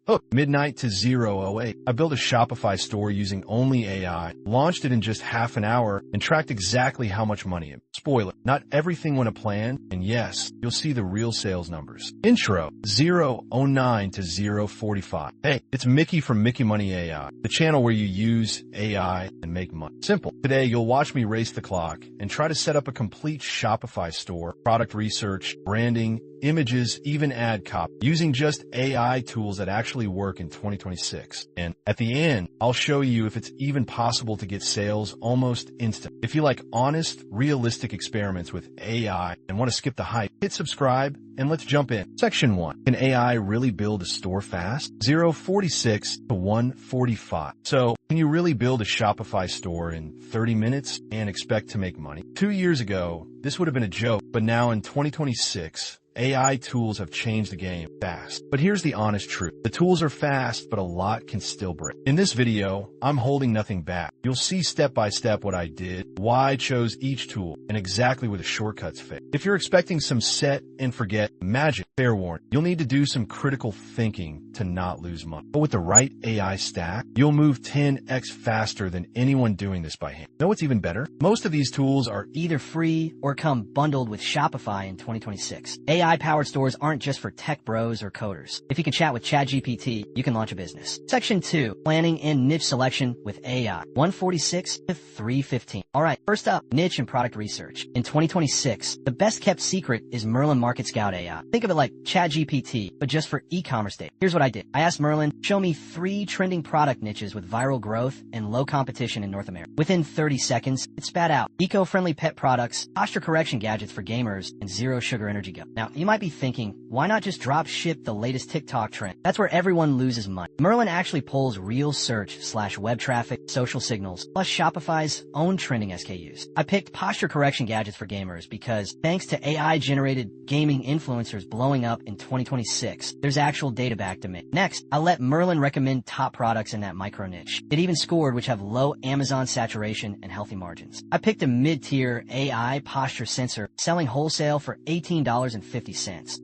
Oh, midnight to 0:08. I built a Shopify store using only AI, launched it in just half an hour, and tracked exactly how much money it. Spoiler, not everything went to plan, and yes, you'll see the real sales numbers. Intro, 0:09 to 0:45. Hey, it's Mickey from Mickey Money AI, the channel where you use AI and make money. Simple. Today, you'll watch me race the clock and try to set up a complete Shopify store, product research, branding, images, even ad copy, using just AI tools that actually work in 2026. And at the end, I'll show you if it's even possible to get sales almost instant. If you like honest, realistic experiments with AI and want to skip the hype, hit subscribe and let's jump in. Section 1. Can AI really build a store fast? 0:46 to 1:45. So, can you really build a Shopify store in 30 minutes and expect to make money? 2 years ago, this would have been a joke, but now in 2026, AI tools have changed the game fast. But here's the honest truth. The tools are fast, but a lot can still break. In this video, I'm holding nothing back. You'll see step by step what I did, why I chose each tool, and exactly where the shortcuts fit. If you're expecting some set and forget magic, fair warning, you'll need to do some critical thinking to not lose money. But with the right AI stack, you'll move 10x faster than anyone doing this by hand. Know what's even better? Most of these tools are either free or come bundled with Shopify in 2026. AI-powered stores aren't just for tech bros or coders. If you can chat with ChatGPT, you can launch a business. Section 2. Planning and niche selection with AI. 146 to 315. All right, first up, niche and product research. In 2026, the best-kept secret is Merlin Market Scout AI. Think of it like ChatGPT, but just for e-commerce data. Here's what I did. I asked Merlin, show me 3 trending product niches with viral growth and low competition in North America. Within 30 seconds, it spat out eco-friendly pet products, posture correction gadgets for gamers, and zero sugar energy gum. Now, you might be thinking, why not just drop ship the latest TikTok trend? That's where everyone loses money. Merlin actually pulls real search/web traffic, social signals, plus Shopify's own trending SKUs. I picked posture correction gadgets for gamers because thanks to AI-generated gaming influencers blowing up in 2026, there's actual data back to me. Next, I let Merlin recommend top products in that micro niche. It even scored which have low Amazon saturation and healthy margins. I picked a mid-tier AI posture sensor selling wholesale for $18.50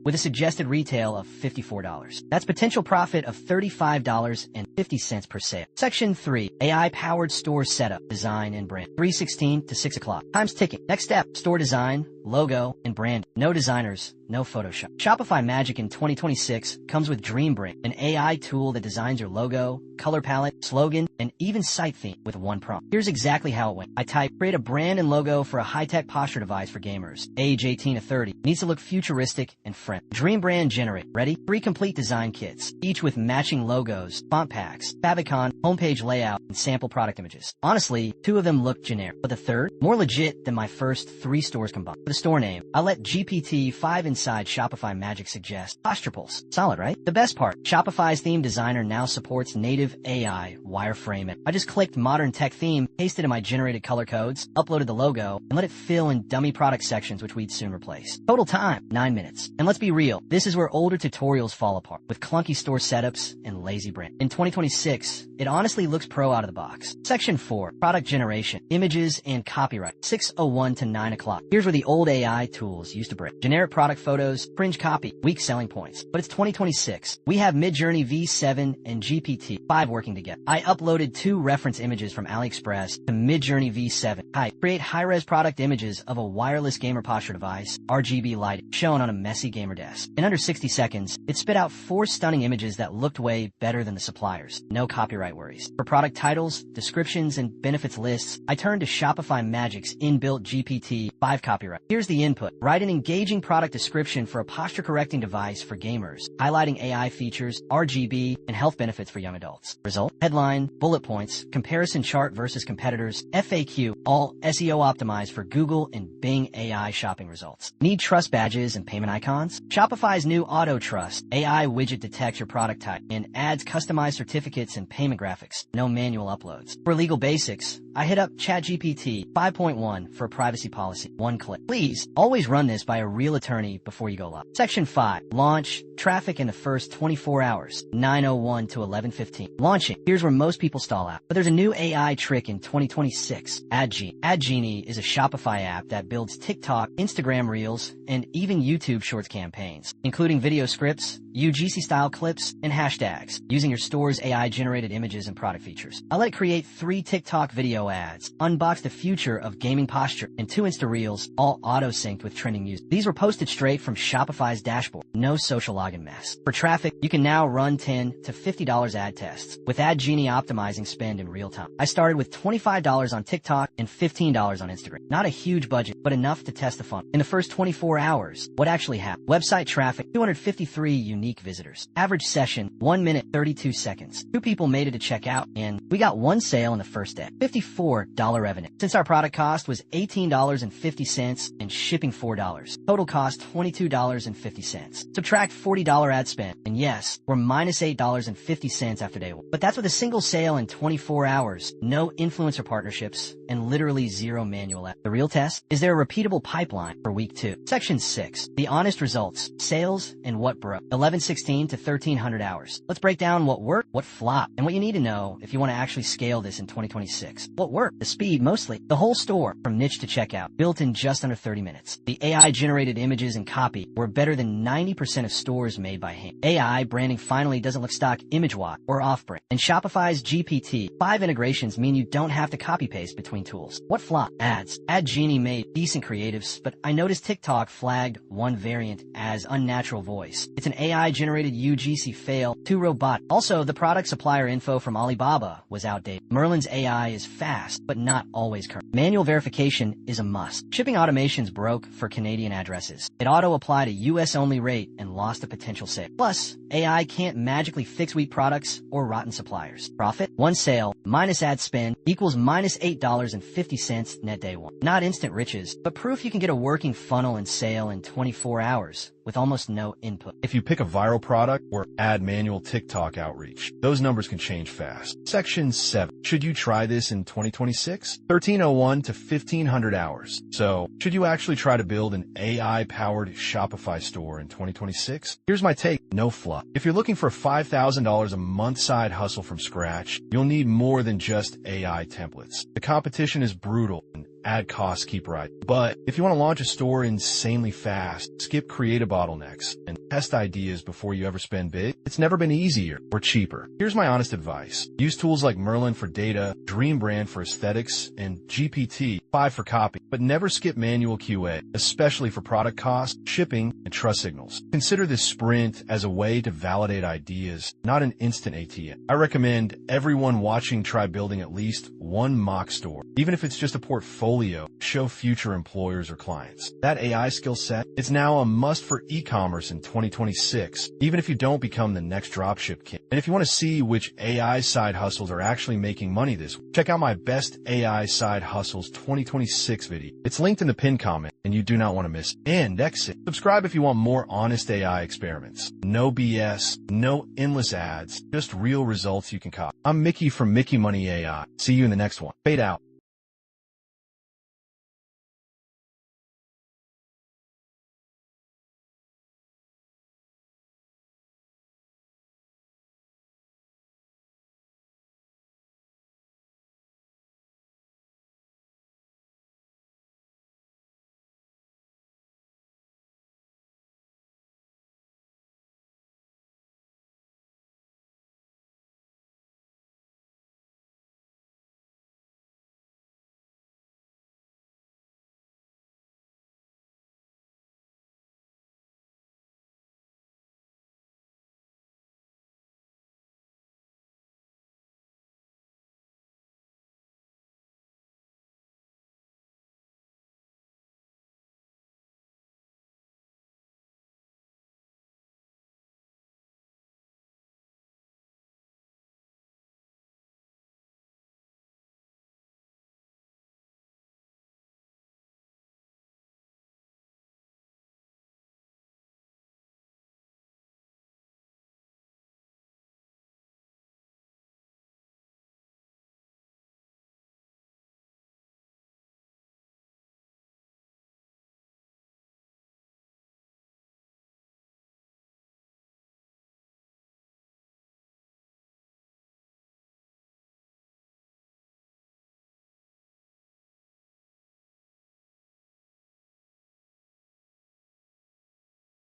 with a suggested retail of $54. That's potential profit of $35.50 per sale. Section 3. AI-powered store setup, design, and brand. 3:16 to 6 o'clock. Time's ticking. Next step, store design, logo, and brand. No designers, no Photoshop. Shopify Magic in 2026 comes with DreamBrand, an AI tool that designs your logo, color palette, slogan, and even site theme with one prompt. Here's exactly how it went. I typed, create a brand and logo for a high-tech posture device for gamers, age 18 to 30. Needs to look futuristic and friendly. DreamBrand generate. Ready? 3 complete design kits, each with matching logos, font packs, favicon, homepage layout, and sample product images. Honestly, 2 of them looked generic, but the third, more legit than my first 3 stores combined. For the store name, I let GPT-5 inside Shopify Magic suggest Posture Pulse. Solid, right? The best part, Shopify's theme designer now supports native AI wireframe. I just clicked modern tech theme, pasted in my generated color codes, uploaded the logo, and let it fill in dummy product sections which we'd soon replace. Total time, 9 minutes. And let's be real, this is where older tutorials fall apart, with clunky store setups and lazy brand. In 2026, it honestly looks pro out of the box. Section 4. Product generation, images, and copyright. 6:01 to 9 o'clock. Here's where the old AI tools used to break. Generic product photos, cringe copy, weak selling points. But it's 2026. We have Midjourney V7 and GPT-5 working together. I uploaded 2 reference images from AliExpress to Midjourney V7. Create high-res product images of a wireless gamer posture device, RGB lighting, shown on a messy gamer desk. In under 60 seconds, it spit out 4 stunning images that looked way better than the suppliers. No copyright worries. For product titles, descriptions, and benefits lists, I turned to Shopify Magic's inbuilt GPT-5 copyright. Here's the input. Write an engaging product description for a posture-correcting device for gamers, highlighting AI features, RGB, and health benefits for young adults. Result: headline, bullet points, comparison chart versus competitors, FAQ, all SEO optimized for Google and Bing AI shopping results. Need trust badges and payment icons? Shopify's new Auto Trust AI widget detects your product type and adds customized certificates and payment graphics. No manual uploads. For legal basics, I hit up ChatGPT 5.1 for a privacy policy. 1 click. Please Please, always run this by a real attorney before you go live. Section 5. Launch. Traffic in the first 24 hours, 9:01 to 11:15. Launching. Here's where most people stall out. But there's a new AI trick in 2026. Ad Genie. Ad Genie is a Shopify app that builds TikTok, Instagram Reels, and even YouTube Shorts campaigns, including video scripts, UGC-style clips, and hashtags, using your store's AI-generated images and product features. I let it create 3 TikTok video ads, unbox the future of gaming posture, and 2 Insta Reels, all auto-synced with trending music. These were posted straight from Shopify's dashboard. No social login mess. For traffic, you can now run $10 to $50 ad tests, with Ad Genie optimizing spend in real time. I started with $25 on TikTok and $15 on Instagram. Not a huge budget, but enough to test the funnel. In the first 24 hours, what actually happened? Website traffic, 253 unique visitors. Average session, 1 minute 32 seconds. 2 people made it to checkout, and we got 1 sale in the first day. $54 revenue. Since our product cost was $18.50 and shipping $4, total cost $22.50. Subtract $40 ad spend, and yes, we're minus $8.50 after day 1. But that's with a single sale in 24 hours, no influencer partnerships, and literally 0 manual ad. The real test? Is there a repeatable pipeline for week 2? Section 6. The honest results, sales, and what broke. 1116 to 1300 hours. Let's break down what worked, what flopped, and what you need to know if you want to actually scale this in 2026. What worked? The speed mostly. The whole store, from niche to checkout, built in just under 30 minutes. The AI-generated images and copy were better than 90% of stores made by hand. AI branding finally doesn't look stock image-watt or off-brand. And Shopify's GPT-5 integrations mean you don't have to copy-paste between tools. What flopped? Ads. Ad Genie made decent creatives, but I noticed TikTok flagged one variant as unnatural voice. It's an AI-generated UGC fail, too robotic. Also, the product supplier info from Alibaba was outdated. Merlin's AI is fast, but not always current. Manual verification is a must. Shipping automations broke for Canadian addresses. It auto-applied a US-only rate and lost a potential sale. Plus, AI can't magically fix weak products or rotten suppliers. Profit? 1 sale minus ad spend equals minus $8.50 net day 1. Not instant riches, but proof you can get a working funnel and sale in 24 hours with almost no input. If you pick a viral product or add manual TikTok outreach, those numbers can change fast. Section 7. Should you try this in 2026? 1301 to 1500 hours. So, should you actually try to build an AI-powered Shopify store in 2026? Here's my take. No fluff. If you're looking for a $5,000 a month side hustle from scratch, you'll need more than just AI templates. The competition is brutal, and ad costs keep rising. But if you want to launch a store insanely fast, skip creative bottlenecks, and test ideas before you ever spend big, it's never been easier or cheaper. Here's my honest advice. Use tools like Merlin for data, Dream Brand for aesthetics, and GPT-5 for copy, but never skip manual QA, especially for product cost, shipping, and trust signals. Consider this sprint as a way to validate ideas, not an instant ATM. I recommend everyone watching try building at least 1 mock store, even if it's just a portfolio. Show future employers or clients. That AI skill set, it's now a must for e-commerce in 2026, even if you don't become the next dropship king. And if you want to see which AI side hustles are actually making money this week, check out my Best AI Side Hustles 2026 video. It's linked in the pinned comment, and you do not want to miss it. And exit. Subscribe if you want more honest AI experiments. No BS, no endless ads, just real results you can copy. I'm Mickey from Mickey Money AI. See you in the next one. Fade out.